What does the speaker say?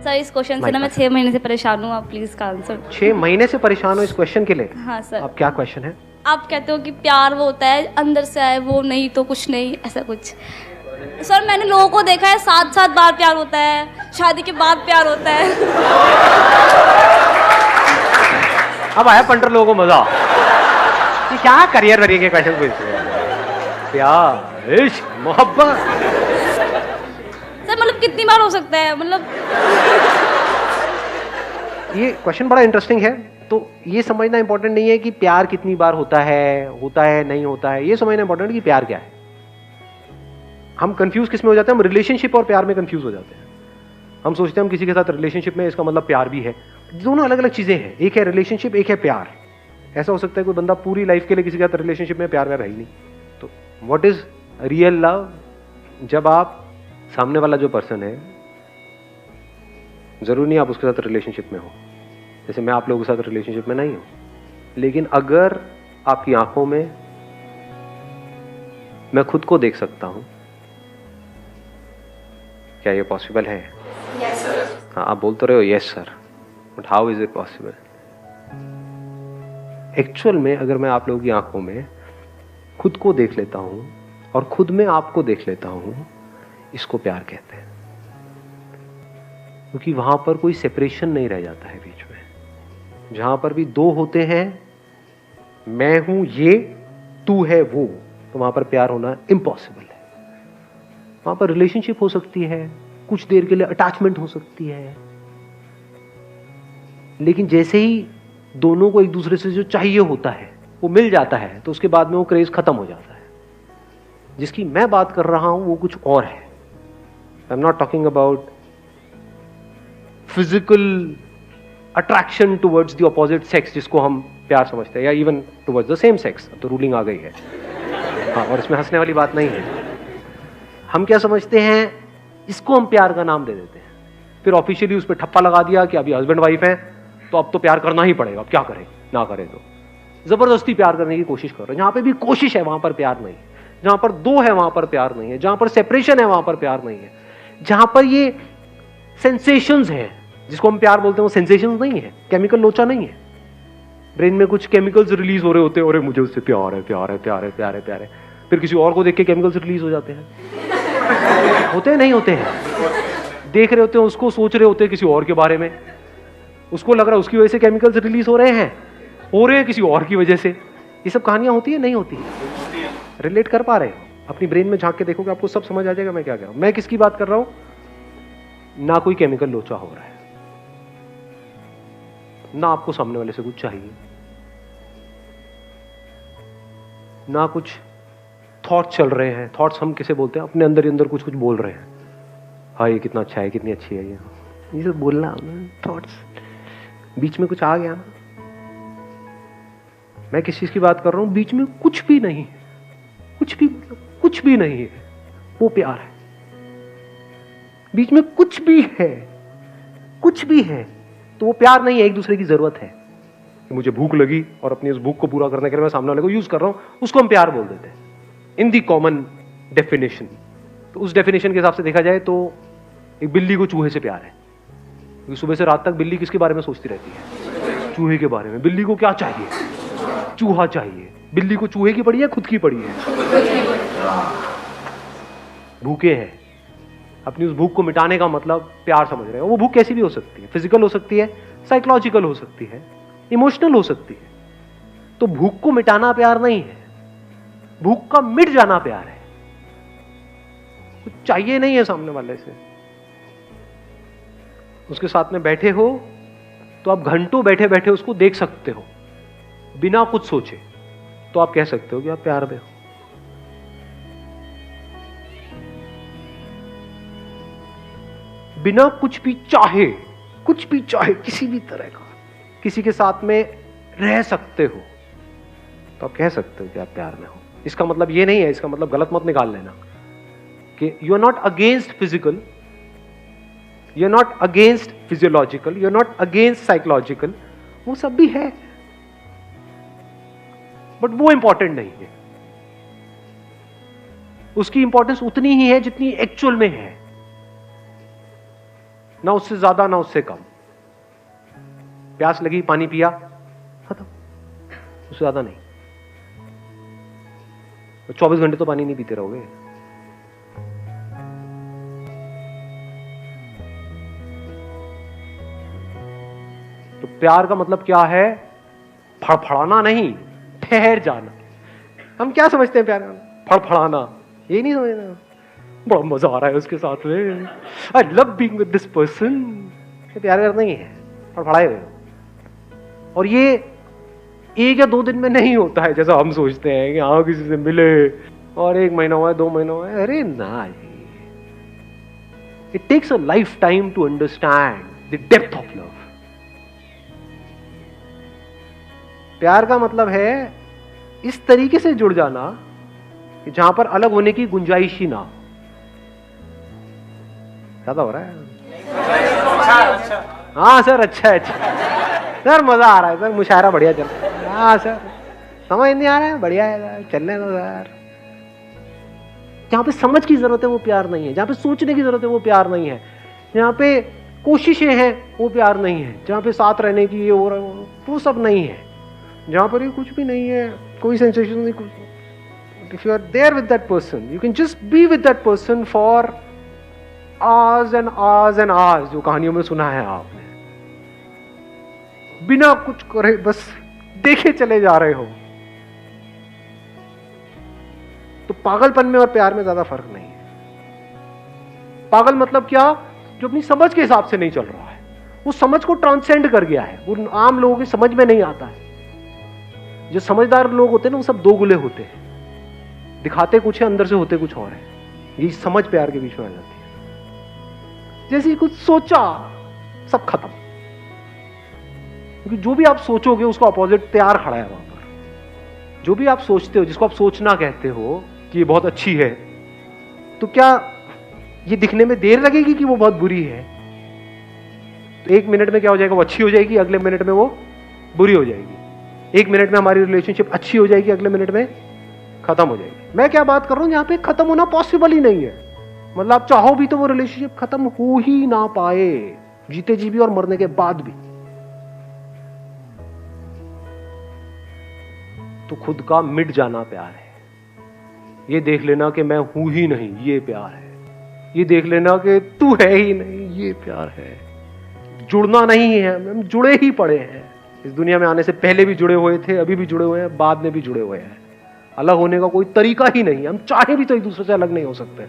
Sir इस question से ना मैं 6 महीने से परेशान हूँ, आप प्लीज का आंसर। 6 महीने से परेशान हो इस क्वेश्चन के लिए? हाँ सर। अब क्या क्वेश्चन है? आप कहते हो कि प्यार वो होता है अंदर से आए, वो नहीं तो कुछ नहीं, ऐसा कुछ। सर मैंने लोगों को देखा है 7-7 बार प्यार होता है, शादी के बाद प्यार होता है। अब आया पंटर लोगों को मजा। ये क्या करियर वरियर के क्वेश्चन पूछते हैं? प्यार, इश्क, मोहब्बत। सर मतलब कितनी बार हो सकता है, मतलब ये क्वेश्चन बड़ा इंटरेस्टिंग है। तो ये समझना इंपॉर्टेंट नहीं है कि प्यार कितनी बार होता है नहीं होता है। ये समझना इंपॉर्टेंट है कि प्यार क्या है। हम कंफ्यूज किस में हो जाते हैं? हम रिलेशनशिप और प्यार में कंफ्यूज हो जाते हैं। हम सोचते हैं हम किसी के साथ रिलेशनशिप में, इसका मतलब प्यार भी है। दोनों अलग अलग चीजें हैं। एक है रिलेशनशिप, एक है प्यार। ऐसा हो सकता है कोई बंदा पूरी लाइफ के लिए किसी के साथ रिलेशनशिप में, प्यार में रही नहीं। तो व्हाट इज रियल लव? जब आप सामने वाला जो पर्सन है, जरूरी नहीं आप उसके साथ रिलेशनशिप में हो। जैसे मैं आप लोगों के साथ रिलेशनशिप में नहीं हूं, लेकिन अगर आपकी आंखों में मैं खुद को देख सकता हूं, क्या ये पॉसिबल है? Yes sir. हाँ, आप बोल तो रहे हो yes sir, but how is it possible? Actual में अगर मैं आप लोगों की आंखों में खुद को देख लेता हूं और खुद में आपको देख लेता हूं, इसको प्यार कहते हैं। क्योंकि वहां पर कोई सेपरेशन नहीं रह जाता है बीच में। जहां पर भी दो होते हैं, मैं हूं ये, तू है वो, तो वहां पर प्यार होना इम्पॉसिबल है। वहां पर रिलेशनशिप हो सकती है, कुछ देर के लिए अटैचमेंट हो सकती है, लेकिन जैसे ही दोनों को एक दूसरे से जो चाहिए होता है वो मिल जाता है, तो उसके बाद में वो क्रेज खत्म हो जाता है। जिसकी मैं बात कर रहा हूं वो कुछ और है। I am not talking about physical attraction towards the opposite sex, जिसको हम प्यार समझते हैं, या even towards the same sex. तो रूलिंग आ गई है। हाँ, और इसमें हंसने वाली बात नहीं है। हम क्या समझते हैं, इसको हम प्यार का नाम दे देते हैं, फिर ऑफिशियली उस पर ठप्पा लगा दिया कि अभी हस्बैंड वाइफ हैं तो अब तो प्यार करना ही पड़ेगा। अब क्या करें, ना करें तो जबरदस्ती प्यार करने की कोशिश कर रहे हैं। जहां पे भी कोशिश है वहां पर प्यार नहीं है। जहां पर दो है वहां पर प्यार नहीं है। जहां पर सेपरेशन है वहां पर प्यार नहीं है। जहां पर ये सेंसेशंस है, जिसको हम प्यार बोलते हैं, वो सेंसेशंस नहीं है, केमिकल लोचा नहीं है। ब्रेन में कुछ केमिकल्स रिलीज हो रहे होते हैं, और मुझे उससे प्यार है, प्यार है, प्यार है, प्यार है, प्यार है। फिर किसी और को देख के केमिकल्स रिलीज हो जाते हैं। होते हैं नहीं होते हैं? देख रहे होते हैं उसको, सोच रहे होते हैं किसी और के बारे में, उसको लग रहा है उसकी वजह से केमिकल्स रिलीज हो रहे हैं किसी और की वजह से। ये सब कहानियां होती है नहीं होती है? रिलेट कर पा रहे हो? अपनी ब्रेन में झांक के देखोगे आपको सब समझ आ जाएगा मैं क्या कह रहा हूं। मैं किसकी बात कर रहा हूं? ना कोई केमिकल लोचा हो रहा है, ना आपको सामने वाले से कुछ चाहिए, ना कुछ थॉट चल रहे हैं। थॉट्स हम किसे बोलते हैं? अपने अंदर ही अंदर कुछ कुछ बोल रहे हैं। हाँ ये कितना अच्छा है, कितनी अच्छी है, ये सब बोलना, थॉट्स बीच में कुछ आ गया ना। मैं किस चीज की बात कर रहा हूं? बीच में कुछ भी नहीं है, कुछ भी नहीं है, वो प्यार है। बीच में कुछ भी है तो वो प्यार नहीं है, एक दूसरे की जरूरत है। मुझे भूख लगी और अपनी उस भूख को पूरा करने के लिए मैं सामने वाले को यूज कर रहा हूं, उसको हम प्यार बोल देते हैं इन दी कॉमन डेफिनेशन। तो उस डेफिनेशन के हिसाब से देखा जाए तो एक बिल्ली को चूहे से प्यार है, क्योंकि सुबह से रात तक बिल्ली किसके बारे में सोचती रहती है? चूहे के बारे में। बिल्ली को क्या चाहिए? चूहा चाहिए। बिल्ली को चूहे की पड़ी है, खुद की पड़ी है? भूखे हैं। अपनी उस भूख को मिटाने का मतलब प्यार समझ रहे हैं। वो भूख कैसी भी हो सकती है, फिजिकल हो सकती है, साइकोलॉजिकल हो सकती है, इमोशनल हो सकती है। तो भूख को मिटाना प्यार नहीं है, भूख का मिट जाना प्यार है। कुछ चाहिए नहीं है सामने वाले से, उसके साथ में बैठे हो तो आप घंटों बैठे बैठे उसको देख सकते हो बिना कुछ सोचे, तो आप कह सकते हो कि आप प्यार में हो। बिना कुछ भी चाहे किसी भी तरह का किसी के साथ में रह सकते हो, तो आप कह सकते हो कि आप प्यार में हो। इसका मतलब ये नहीं है, इसका मतलब गलत मत निकाल लेना कि you are not against physical, you are not against physiological, you are not against psychological. वो सब भी है, बट वो इंपॉर्टेंट नहीं है। उसकी इंपॉर्टेंस उतनी ही है जितनी एक्चुअल में है। ना उससे ज्यादा ना उससे कम। प्यास लगी, पानी पिया, खत्म, उससे ज्यादा नहीं। 24 घंटे तो पानी नहीं पीते रहोगे। तो प्यार का मतलब क्या है? फड़फड़ाना नहीं, ठहर जाना। हम क्या समझते हैं प्यार का? फड़फड़ाना, ये नहीं समझना बड़ा मजा आ रहा है उसके साथ में, I love being with this person. ये प्यार करना ही है, फड़फड़ाए हुए। और ये 1 या 2 दिन में नहीं होता है जैसा हम सोचते हैं कि हाँ किसी से मिले और 1 महीना हुआ है, 2 महीना हुआ है। अरे ना, it takes a life time to understand the depth of love. प्यार का मतलब है इस तरीके से जुड़ जाना कि जहां पर अलग होने की गुंजाइश ही ना हो। ज्यादा हो रहा है? हाँ सर, अच्छा है, अच्छा सर, मजा आ रहा है सर, मुशायरा बढ़िया चल रहा है। हाँ सर, समझ नहीं आ रहा है, बढ़िया है सर, चलने दो सर। जहां पे समझ की जरूरत है वो प्यार नहीं है, जहां पे सोचने की जरूरत है वो प्यार नहीं है, जहां पे कोशिशें हैं वो प्यार नहीं है, जहां पे साथ रहने की ये हो रहा है वो सब नहीं है, जहां पर ये कुछ भी नहीं है, कोई सेंसेशन नहीं, कुछ। If you are there with that person, you can just be with that person for hours and hours and hours, जो कहानियों में सुना है आपने, बिना कुछ करे बस देखे चले जा रहे हो। तो पागलपन में और प्यार में ज्यादा फर्क नहीं है। पागल मतलब क्या? जो अपनी समझ के हिसाब से नहीं चल रहा है, वो समझ को ट्रांसेंड कर गया है, वो आम लोगों की समझ में नहीं आता है। जो समझदार लोग होते हैं ना, वो सब 2 गुले होते हैं, दिखाते कुछ है, अंदर से होते कुछ और है। ये समझ प्यार के बीच में आ जाती है। जैसे कुछ सोचा, सब खत्म, क्योंकि जो भी आप सोचोगे उसका अपोजिट तैयार खड़ा है वहां पर। जो भी आप सोचते हो, जिसको आप सोचना कहते हो कि ये बहुत अच्छी है, तो क्या ये दिखने में देर लगेगी कि वो बहुत बुरी है? तो 1 मिनट में क्या हो जाएगा? वो अच्छी हो जाएगी, अगले मिनट में वो बुरी हो जाएगी। 1 मिनट में हमारी रिलेशनशिप अच्छी हो जाएगी, अगले मिनट में खत्म हो जाएगी। मैं क्या बात कर रहा हूं, यहां पे खत्म होना पॉसिबल ही नहीं है। मतलब आप चाहो भी तो वो रिलेशनशिप खत्म हो ही ना पाए, जीते जी भी और मरने के बाद भी। तो खुद का मिट जाना प्यार है। ये देख लेना कि मैं हूं ही नहीं, ये प्यार है। ये देख लेना कि तू है ही नहीं, ये प्यार है। जुड़ना नहीं है, हम जुड़े ही पड़े हैं। इस दुनिया में आने से पहले भी जुड़े हुए थे, अभी भी जुड़े हुए हैं, बाद में भी जुड़े हुए हैं। अलग होने का कोई तरीका ही नहीं है। हम चाहे भी तो एक दूसरे से अलग नहीं हो सकते।